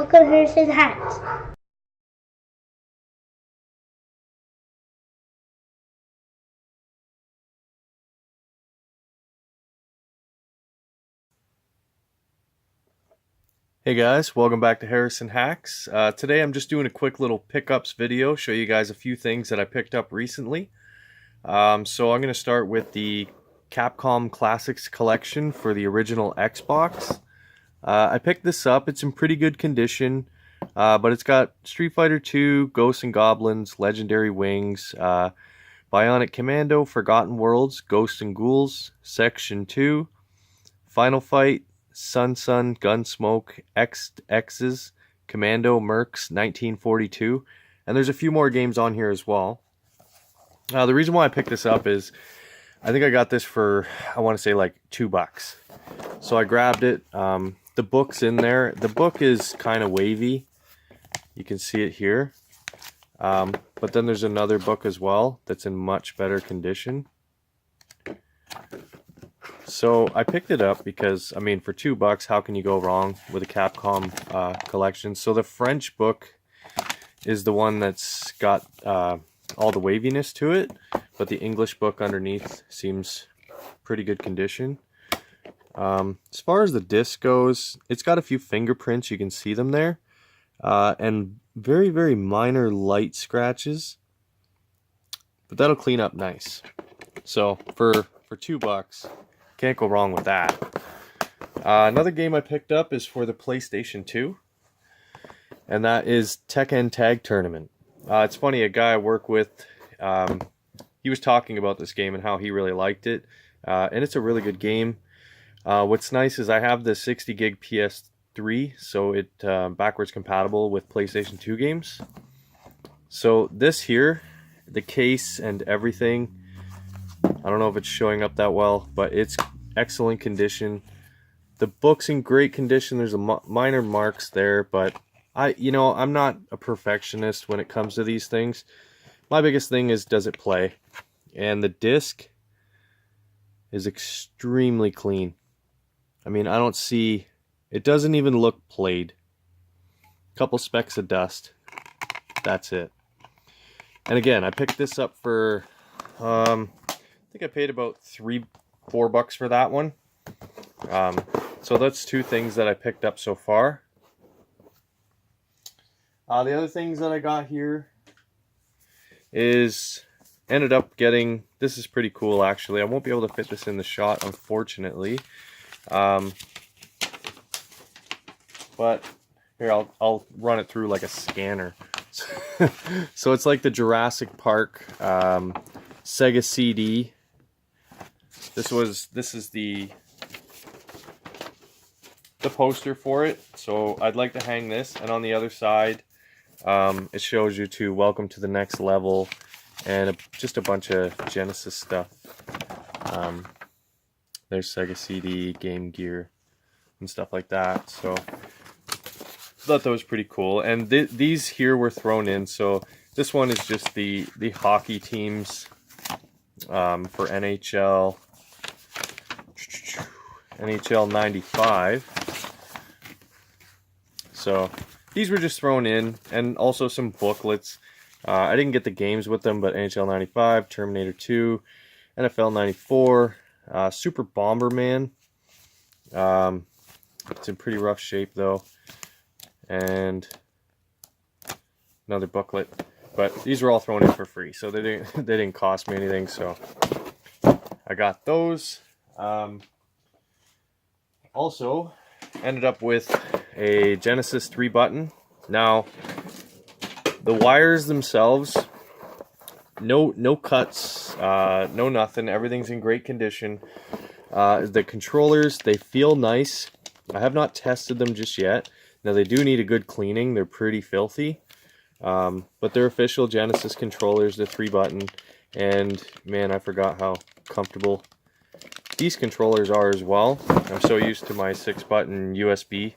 welcome Harrison Hats. Hey guys, welcome back to Harrison Hacks. Today I'm just doing a quick little pickups video, show you guys a few things that I picked up recently. So I'm going to start with the Capcom Classics collection for the original Xbox. I picked this up, it's in pretty good condition, but it's got Street Fighter 2, Ghosts and Goblins, Legendary Wings, Bionic Commando, Forgotten Worlds, Ghosts and Ghouls, Section 2, Final Fight, Sun, Gunsmoke, X's, Commando, Mercs, 1942, and there's a few more games on here as well. The reason why I picked this up is I think I got this for, I want to say like $2. So I grabbed it. The book's in there. The book is kind of wavy. You can see it here. But then there's another book as well that's in much better condition. So I picked it up because, I mean, for $2, how can you go wrong with a Capcom collection? So the French book is the one that's got all the waviness to it, but the English book underneath seems pretty good condition. As far as the disc goes, it's got a few fingerprints, you can see them there, and very, very minor light scratches, but that'll clean up nice. So for $2, can't go wrong with that. Another game I picked up is for the PlayStation 2, and that is Tekken Tag Tournament. It's funny, a guy I work with, he was talking about this game and how he really liked it, and it's a really good game. What's nice is I have the 60 gig PS3, so it backwards compatible with PlayStation 2 games. So this here, the case and everything, I don't know if it's showing up that well, but it's excellent condition. The book's in great condition. There's a minor marks there, but I'm not a perfectionist when it comes to these things. My biggest thing is, does it play? And the disc is extremely clean. I mean, I don't see, it doesn't even look played. A couple specks of dust. That's it. And again, I picked this up for, I think I paid about $4 for that one. So that's two things that I picked up so far. The other things that I got here is ended up getting, this is pretty cool actually. I won't be able to fit this in the shot, unfortunately. But here, I'll run it through like a scanner. So it's like the Jurassic Park Sega CD. This is the poster for it. So I'd like to hang this, and on the other side, it shows you to welcome to the next level, and just a bunch of Genesis stuff. There's Sega CD, Game Gear, and stuff like that. So I thought that was pretty cool. And these here were thrown in. So this one is just the hockey teams for NHL 95. So these were just thrown in, and also some booklets. I didn't get the games with them, but NHL 95, Terminator 2, NFL 94, Super Bomberman. It's in pretty rough shape though, and another booklet. But these were all thrown in for free, so they didn't cost me anything. So I got those. Also ended up with a Genesis 3 button. Now the wires themselves, no cuts, no nothing. Everything's in great condition. The controllers, they feel nice. I have not tested them just yet. Now they do need a good cleaning. They're pretty filthy, but they're official Genesis controllers. The 3 button, and man, I forgot how comfortable these controllers are as well. I'm so used to my 6-button USB.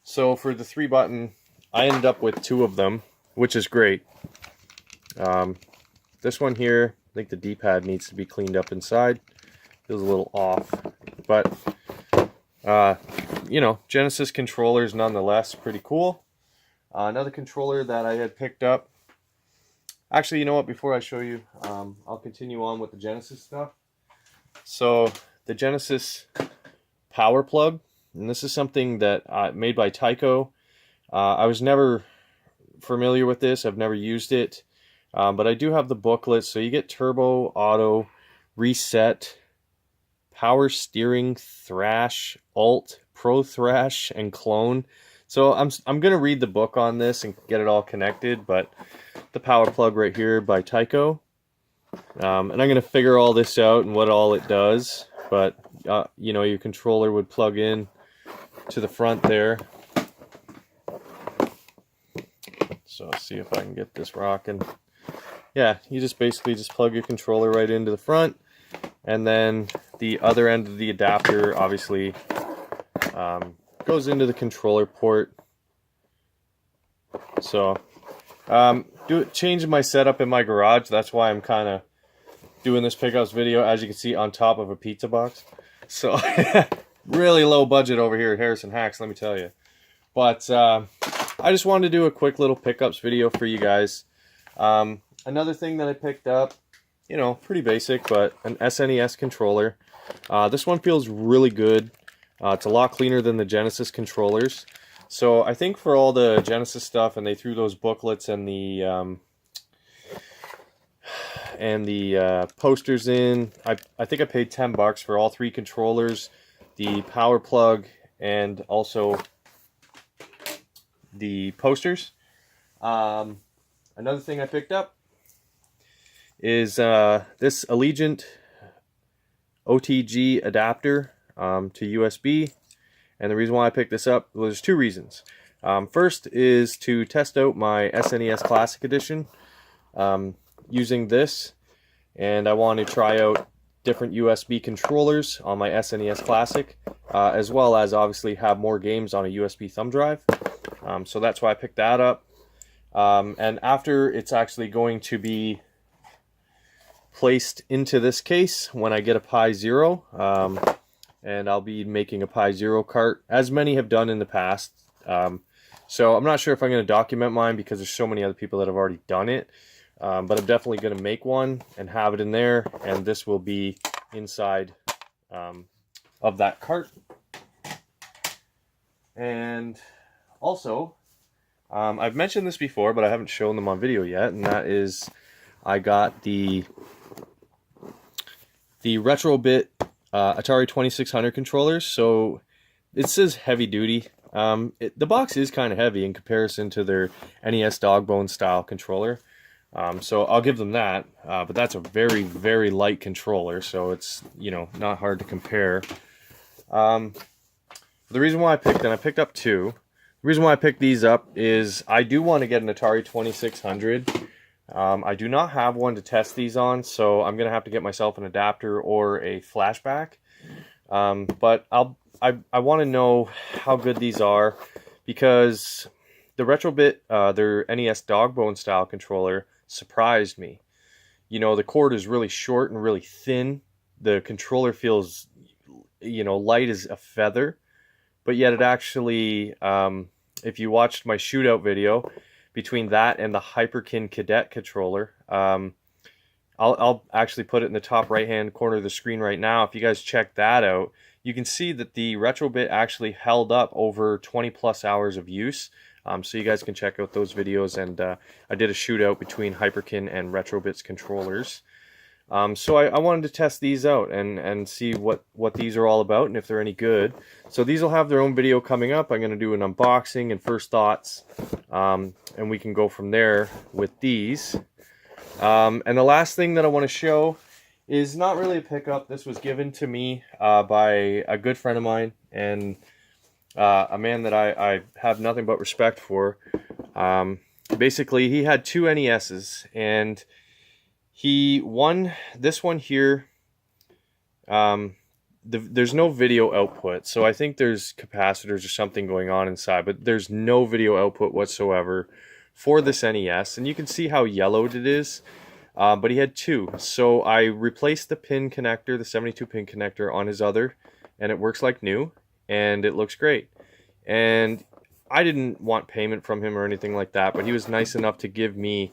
So for the 3 button, I ended up with 2 of them, which is great. This one here, I think the D-pad needs to be cleaned up inside. Feels a little off, but you know, Genesis controllers nonetheless, pretty cool. Another controller that I had picked up. Actually, you know what? Before I show you, I'll continue on with the Genesis stuff. So the Genesis power plug, and this is something that made by Tyco. I was never familiar with this. I've never used it, but I do have the booklet. So you get turbo, auto, reset, power steering, thrash, alt, pro thrash, and clone. So I'm gonna read the book on this and get it all connected, but the power plug right here by Tyco, and I'm gonna figure all this out and what all it does. But you know, your controller would plug in to the front there. So let's see if I can get this rocking. Yeah, you just basically just plug your controller right into the front, and then the other end of the adapter obviously goes into the controller port. So changing my setup in my garage. That's why I'm kind of doing this pickups video, as you can see, on top of a pizza box. So really low budget over here at Harrison Hacks, let me tell you. But I just wanted to do a quick little pickups video for you guys. Another thing that I picked up, you know, pretty basic, but an SNES controller. This one feels really good. It's a lot cleaner than the Genesis controllers. So I think for all the Genesis stuff, and they threw those booklets and the posters in. I think I paid $10 for all 3 controllers, the power plug, and also the posters. Another thing I picked up is this Allegiant OTG adapter to USB. And the reason why I picked this up was 2 reasons. First is to test out my SNES Classic Edition using this, and I want to try out different USB controllers on my SNES Classic, as well as obviously have more games on a USB thumb drive. So that's why I picked that up. And after, it's actually going to be placed into this case when I get a Pi Zero. And I'll be making a Pi Zero cart, as many have done in the past. So I'm not sure if I'm going to document mine because there's so many other people that have already done it. But I'm definitely going to make one and have it in there, and this will be inside of that cart. And also, I've mentioned this before, but I haven't shown them on video yet, and that is I got the Retrobit Atari 2600 controllers. So it says heavy duty. The box is kind of heavy in comparison to their NES Dogbone style controller. So I'll give them that, but that's a very, very light controller, so it's, you know, not hard to compare. The reason why I picked up 2. The reason why I picked these up is I do want to get an Atari 2600. I do not have one to test these on, so I'm going to have to get myself an adapter or a flashback. But I want to know how good these are, because the Retrobit, their NES Dogbone style controller, surprised me. You know, the cord is really short and really thin. The controller feels, you know, light as a feather, but yet it actually, if you watched my shootout video, between that and the Hyperkin Cadet controller, I'll actually put it in the top right hand corner of the screen right now. If you guys check that out, you can see that the Retrobit actually held up over 20 plus hours of use. So you guys can check out those videos, and I did a shootout between Hyperkin and Retrobit's controllers. So I wanted to test these out and see what these are all about and if they're any good. So these will have their own video coming up. I'm going to do an unboxing and first thoughts, and we can go from there with these. And the last thing that I want to show is not really a pickup. This was given to me by a good friend of mine, and a man that I have nothing but respect for. Basically, he had 2 NESs, and he won this one here. There's no video output, so I think there's capacitors or something going on inside, but there's no video output whatsoever for this NES, and you can see how yellowed it is. But he had 2, so I replaced the pin connector, the 72 pin connector, on his other, and it works like new. and it looks great. And I didn't want payment from him or anything like that, but he was nice enough to give me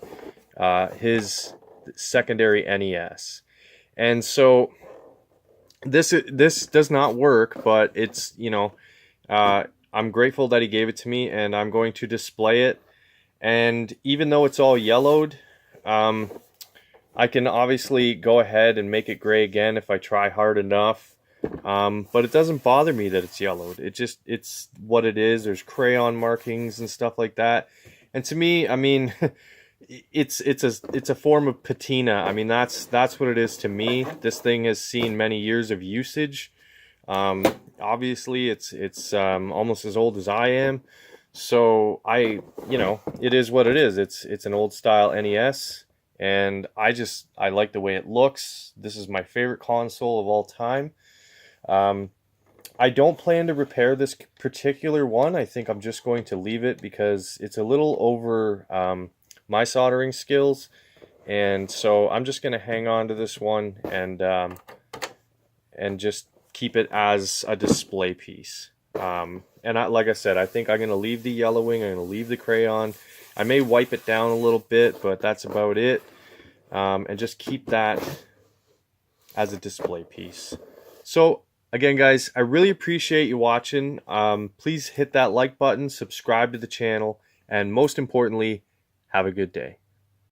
his secondary NES. And so this does not work, but it's, you know, I'm grateful that he gave it to me, and I'm going to display it. And even though it's all yellowed, I can obviously go ahead and make it gray again if I try hard enough. But it doesn't bother me that it's yellowed. It's what it is. There's crayon markings and stuff like that. And to me, I mean, it's a form of patina. I mean, that's what it is to me. This thing has seen many years of usage. Obviously, it's almost as old as I am. So you know, it is what it is. It's an old style NES, and I like the way it looks. This is my favorite console of all time. I don't plan to repair this particular one. I think I'm just going to leave it because it's a little over my soldering skills, and so I'm just going to hang on to this one and just keep it as a display piece. Like I said, I think I'm going to leave the yellowing. I'm going to leave the crayon. I may wipe it down a little bit, but that's about it. And just keep that as a display piece. So again, guys, I really appreciate you watching. Please hit that like button, subscribe to the channel, and most importantly, have a good day.